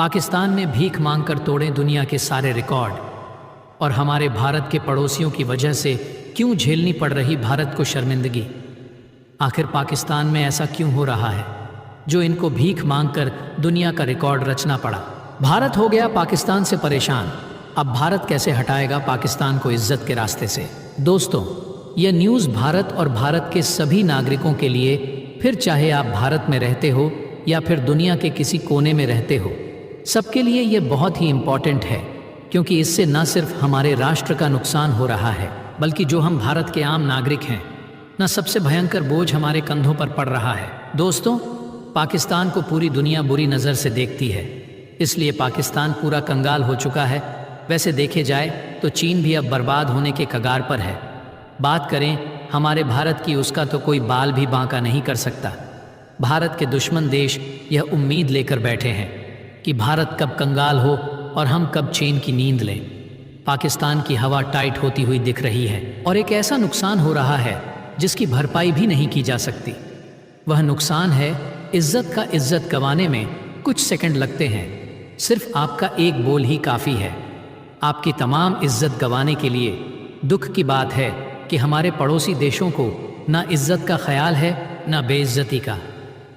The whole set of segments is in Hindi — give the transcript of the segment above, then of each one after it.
पाकिस्तान में भीख मांगकर तोड़े दुनिया के सारे रिकॉर्ड, और हमारे भारत के पड़ोसियों की वजह से क्यों झेलनी पड़ रही भारत को शर्मिंदगी। आखिर पाकिस्तान में ऐसा क्यों हो रहा है जो इनको भीख मांगकर दुनिया का रिकॉर्ड रचना पड़ा। भारत हो गया पाकिस्तान से परेशान, अब भारत कैसे हटाएगा पाकिस्तान को इज्जत के रास्ते से। दोस्तों, यह न्यूज़ भारत और भारत के सभी नागरिकों के लिए, फिर चाहे आप भारत में रहते हो या फिर दुनिया के किसी कोने में रहते हो, सबके लिए यह बहुत ही इम्पॉर्टेंट है, क्योंकि इससे न सिर्फ हमारे राष्ट्र का नुकसान हो रहा है, बल्कि जो हम भारत के आम नागरिक हैं, न सबसे भयंकर बोझ हमारे कंधों पर पड़ रहा है। दोस्तों, पाकिस्तान को पूरी दुनिया बुरी नज़र से देखती है, इसलिए पाकिस्तान पूरा कंगाल हो चुका है। वैसे देखे जाए तो चीन भी अब बर्बाद होने के कगार पर है। बात करें हमारे भारत की, उसका तो कोई बाल भी बांका नहीं कर सकता। भारत के दुश्मन देश यह उम्मीद लेकर बैठे हैं कि भारत कब कंगाल हो और हम कब चैन की नींद लें। पाकिस्तान की हवा टाइट होती हुई दिख रही है और एक ऐसा नुकसान हो रहा है जिसकी भरपाई भी नहीं की जा सकती। वह नुकसान है इज्जत का। इज्जत गंवाने में कुछ सेकंड लगते हैं, सिर्फ आपका एक बोल ही काफ़ी है आपकी तमाम इज्जत गंवाने के लिए। दुख की बात है कि हमारे पड़ोसी देशों को ना इज्जत का ख्याल है ना बेइज्जती का,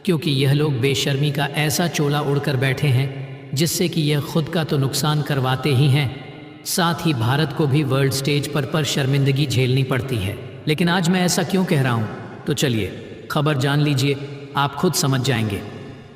क्योंकि यह लोग बेशर्मी का ऐसा चोला उड़कर बैठे हैं जिससे कि यह खुद का तो नुकसान करवाते ही हैं, साथ ही भारत को भी वर्ल्ड स्टेज पर शर्मिंदगी झेलनी पड़ती है। लेकिन आज मैं ऐसा क्यों कह रहा हूँ, तो चलिए खबर जान लीजिए, आप खुद समझ जाएंगे।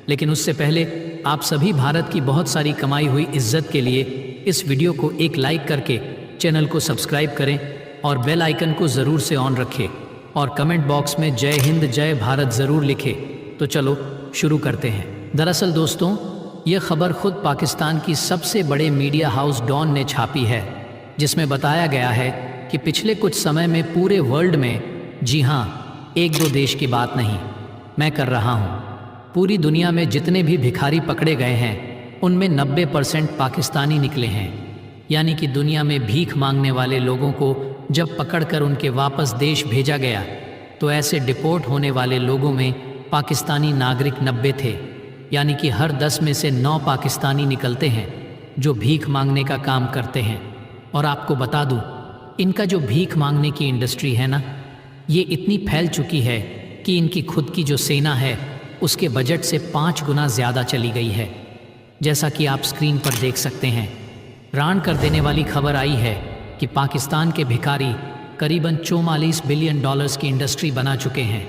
लेकिन उससे पहले आप सभी भारत की बहुत सारी कमाई हुई इज्जत के लिए इस वीडियो को एक लाइक करके चैनल को सब्सक्राइब करें और बेल आइकन को ज़रूर से ऑन रखें और कमेंट बॉक्स में जय हिंद जय भारत ज़रूर लिखें। तो चलो शुरू करते हैं। दरअसल दोस्तों, यह खबर खुद पाकिस्तान की सबसे बड़े मीडिया हाउस डॉन ने छापी है, जिसमें बताया गया है कि पिछले कुछ समय में पूरे वर्ल्ड में, जी हाँ, एक दो देश की बात नहीं मैं कर रहा हूँ, पूरी दुनिया में जितने भी भिखारी पकड़े गए हैं उनमें 90% पाकिस्तानी निकले हैं। यानी कि दुनिया में भीख मांगने वाले लोगों को जब पकड़कर उनके वापस देश भेजा गया तो ऐसे डिपोर्ट होने वाले लोगों में पाकिस्तानी नागरिक 90 थे। यानी कि हर 10 में से 9 पाकिस्तानी निकलते हैं जो भीख मांगने का काम करते हैं। और आपको बता दूं, इनका जो भीख मांगने की इंडस्ट्री है ना, ये इतनी फैल चुकी है कि इनकी खुद की जो सेना है उसके बजट से 5 गुना ज़्यादा चली गई है, जैसा कि आप स्क्रीन पर देख सकते हैं। रान कर देने वाली खबर आई है कि पाकिस्तान के भिखारी करीबन 44 बिलियन डॉलर्स की इंडस्ट्री बना चुके हैं।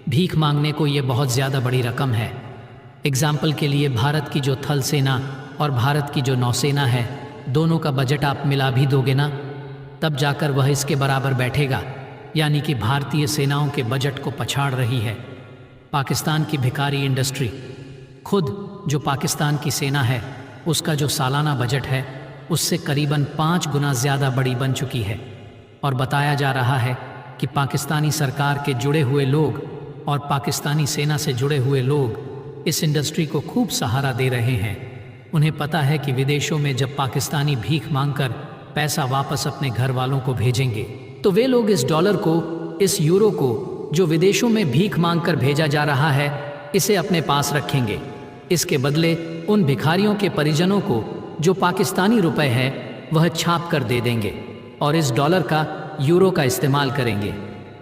भीख मांगने को ये बहुत ज़्यादा बड़ी रकम है। एग्जाम्पल के लिए भारत की जो थल सेना और भारत की जो नौसेना है, दोनों का बजट आप मिला भी दोगे ना, तब जाकर वह इसके बराबर बैठेगा। यानी कि भारतीय सेनाओं के बजट को पछाड़ रही है पाकिस्तान की भिखारी इंडस्ट्री। खुद जो पाकिस्तान की सेना है, उसका जो सालाना बजट है उससे करीबन 5 गुना ज़्यादा बड़ी बन चुकी है। और बताया जा रहा है कि पाकिस्तानी सरकार के जुड़े हुए लोग और पाकिस्तानी सेना से जुड़े हुए लोग इस इंडस्ट्री को खूब सहारा दे रहे हैं। उन्हें पता है कि विदेशों में जब पाकिस्तानी भीख मांगकर पैसा वापस अपने घर वालों को भेजेंगे तो वे लोग इस डॉलर को, इस यूरो को जो विदेशों में भीख मांगकर भेजा जा रहा है, इसे अपने पास रखेंगे। इसके बदले उन भिखारियों के परिजनों को जो पाकिस्तानी रुपए है वह छाप कर दे देंगे और इस डॉलर का, यूरो का इस्तेमाल करेंगे।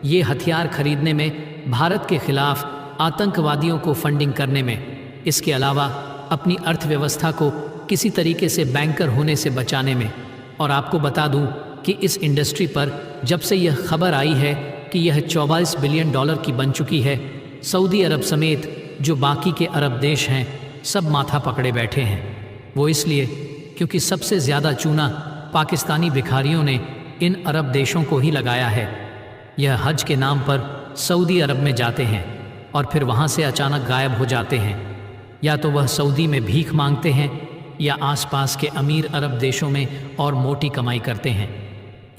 ये हथियार खरीदने में, भारत के खिलाफ आतंकवादियों को फंडिंग करने में, इसके अलावा अपनी अर्थव्यवस्था को किसी तरीके से बैंकर होने से बचाने में। और आपको बता दूं कि इस इंडस्ट्री पर जब से यह खबर आई है कि यह 44 बिलियन डॉलर की बन चुकी है, सऊदी अरब समेत जो बाकी के अरब देश हैं सब माथा पकड़े बैठे हैं। वो इसलिए क्योंकि सबसे ज़्यादा चूना पाकिस्तानी भिखारियों ने इन अरब देशों को ही लगाया है। यह हज के नाम पर सऊदी अरब में जाते हैं और फिर वहाँ से अचानक गायब हो जाते हैं। या तो वह सऊदी में भीख मांगते हैं या आसपास के अमीर अरब देशों में और मोटी कमाई करते हैं।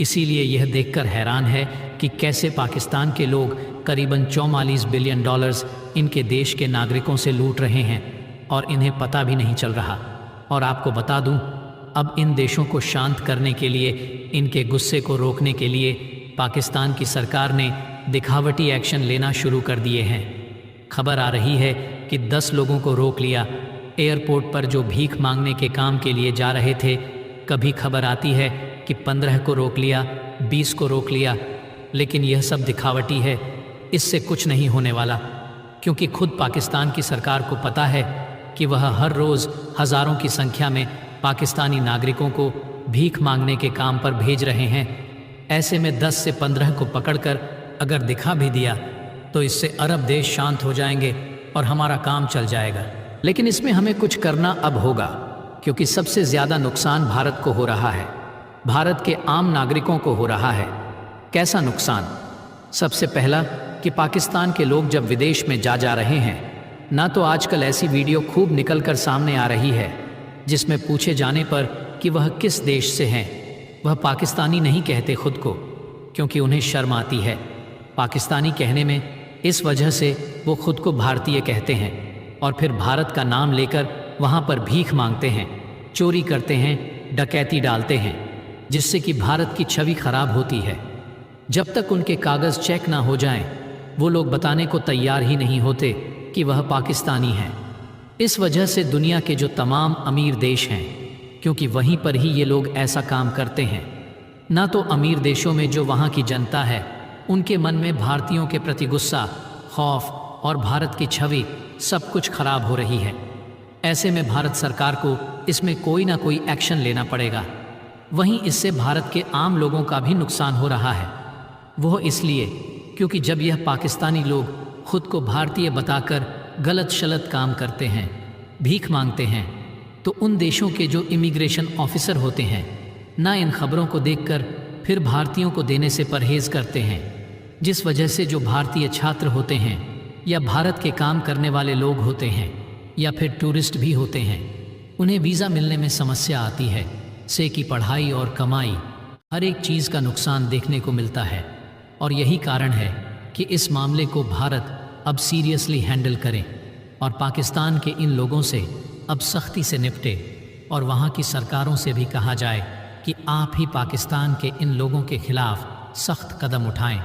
इसीलिए यह देखकर हैरान है कि कैसे पाकिस्तान के लोग करीबन 44 बिलियन डॉलर्स इनके देश के नागरिकों से लूट रहे हैं और इन्हें पता भी नहीं चल रहा। और आपको बता दूं, अब इन देशों को शांत करने के लिए, इनके गुस्से को रोकने के लिए पाकिस्तान की सरकार ने दिखावटी एक्शन लेना शुरू कर दिए हैं। खबर आ रही है कि 10 लोगों को रोक लिया, एयरपोर्ट पर जो भीख मांगने के काम के लिए जा रहे थे, कभी खबर आती है कि 15 को रोक लिया, 20 को रोक लिया, लेकिन यह सब दिखावटी है। इससे कुछ नहीं होने वाला, क्योंकि खुद पाकिस्तान की सरकार को पता है कि वह हर रोज़ हज़ारों की संख्या में पाकिस्तानी नागरिकों को भीख मांगने के काम पर भेज रहे हैं। ऐसे में 10 से 15 को पकड़कर अगर दिखा भी दिया तो इससे अरब देश शांत हो जाएंगे और हमारा काम चल जाएगा। लेकिन इसमें हमें कुछ करना अब होगा, क्योंकि सबसे ज़्यादा नुकसान भारत को हो रहा है, भारत के आम नागरिकों को हो रहा है। कैसा नुकसान? सबसे पहला कि पाकिस्तान के लोग जब विदेश में जा रहे हैं ना, तो आजकल ऐसी वीडियो खूब निकल कर सामने आ रही है जिसमें पूछे जाने पर कि वह किस देश से हैं, वह पाकिस्तानी नहीं कहते खुद को, क्योंकि उन्हें शर्म आती है पाकिस्तानी कहने में। इस वजह से वो खुद को भारतीय कहते हैं और फिर भारत का नाम लेकर वहाँ पर भीख मांगते हैं, चोरी करते हैं, डकैती डालते हैं, जिससे कि भारत की छवि खराब होती है। जब तक उनके कागज़ चेक ना हो जाएं, वो लोग बताने को तैयार ही नहीं होते कि वह पाकिस्तानी हैं। इस वजह से दुनिया के जो तमाम अमीर देश हैं, क्योंकि वहीं पर ही ये लोग ऐसा काम करते हैं, ना तो अमीर देशों में जो वहाँ की जनता है उनके मन में भारतीयों के प्रति गुस्सा, खौफ और भारत की छवि सब कुछ खराब हो रही है। ऐसे में भारत सरकार को इसमें कोई ना कोई एक्शन लेना पड़ेगा। वहीं इससे भारत के आम लोगों का भी नुकसान हो रहा है। वह इसलिए क्योंकि जब यह पाकिस्तानी लोग खुद को भारतीय बताकर गलत शलत काम करते हैं, भीख मांगते हैं, तो उन देशों के जो इमिग्रेशन ऑफिसर होते हैं ना, इन खबरों को देखकर फिर भारतीयों को देने से परहेज़ करते हैं, जिस वजह से जो भारतीय छात्र होते हैं या भारत के काम करने वाले लोग होते हैं या फिर टूरिस्ट भी होते हैं, उन्हें वीज़ा मिलने में समस्या आती है। से कि पढ़ाई और कमाई, हर एक चीज़ का नुकसान देखने को मिलता है। और यही कारण है कि इस मामले को भारत अब सीरियसली हैंडल करे और पाकिस्तान के इन लोगों से अब सख्ती से निपटे, और वहाँ की सरकारों से भी कहा जाए कि आप ही पाकिस्तान के इन लोगों के खिलाफ सख्त कदम उठाएं,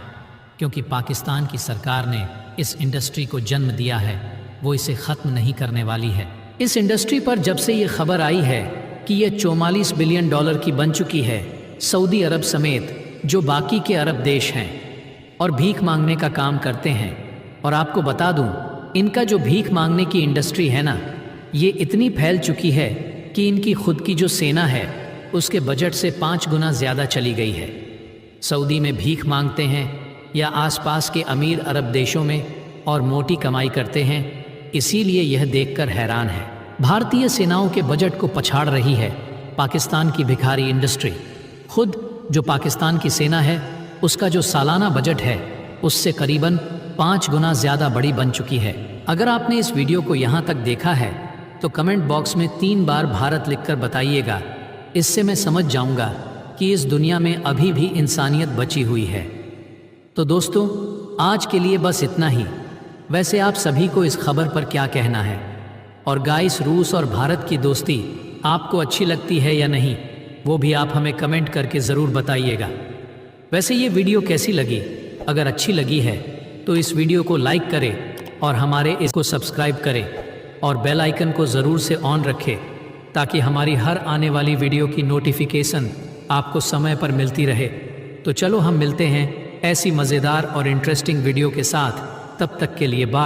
क्योंकि पाकिस्तान की सरकार ने इस इंडस्ट्री को जन्म दिया है, वो इसे ख़त्म नहीं करने वाली है। इस इंडस्ट्री पर जब से ये खबर आई है कि ये 44 बिलियन डॉलर की बन चुकी है, सऊदी अरब समेत जो बाकी के अरब देश हैं और भीख मांगने का काम करते हैं। और आपको बता दूं, इनका जो भीख मांगने की इंडस्ट्री है ना, ये इतनी फैल चुकी है कि इनकी खुद की जो सेना है उसके बजट से 5 गुना ज़्यादा चली गई है। सऊदी में भीख मांगते हैं या आसपास के अमीर अरब देशों में और मोटी कमाई करते हैं। इसीलिए यह देखकर हैरान है, भारतीय सेनाओं के बजट को पछाड़ रही है पाकिस्तान की भिखारी इंडस्ट्री। खुद जो पाकिस्तान की सेना है उसका जो सालाना बजट है उससे करीबन 5 गुना ज़्यादा बड़ी बन चुकी है। अगर आपने इस वीडियो को यहाँ तक देखा है तो कमेंट बॉक्स में 3 बार भारत लिखकर बताइएगा। इससे मैं समझ जाऊँगा कि इस दुनिया में अभी भी इंसानियत बची हुई है। तो दोस्तों, आज के लिए बस इतना ही। वैसे आप सभी को इस खबर पर क्या कहना है? और गाइस, रूस और भारत की दोस्ती आपको अच्छी लगती है या नहीं, वो भी आप हमें कमेंट करके ज़रूर बताइएगा। वैसे ये वीडियो कैसी लगी? अगर अच्छी लगी है तो इस वीडियो को लाइक करें और हमारे इसको सब्सक्राइब करें और बेल आइकन को ज़रूर से ऑन रखें, ताकि हमारी हर आने वाली वीडियो की नोटिफिकेशन आपको समय पर मिलती रहे। तो चलो हम मिलते हैं ऐसी मज़ेदार और इंटरेस्टिंग वीडियो के साथ। तब तक के लिए बाय।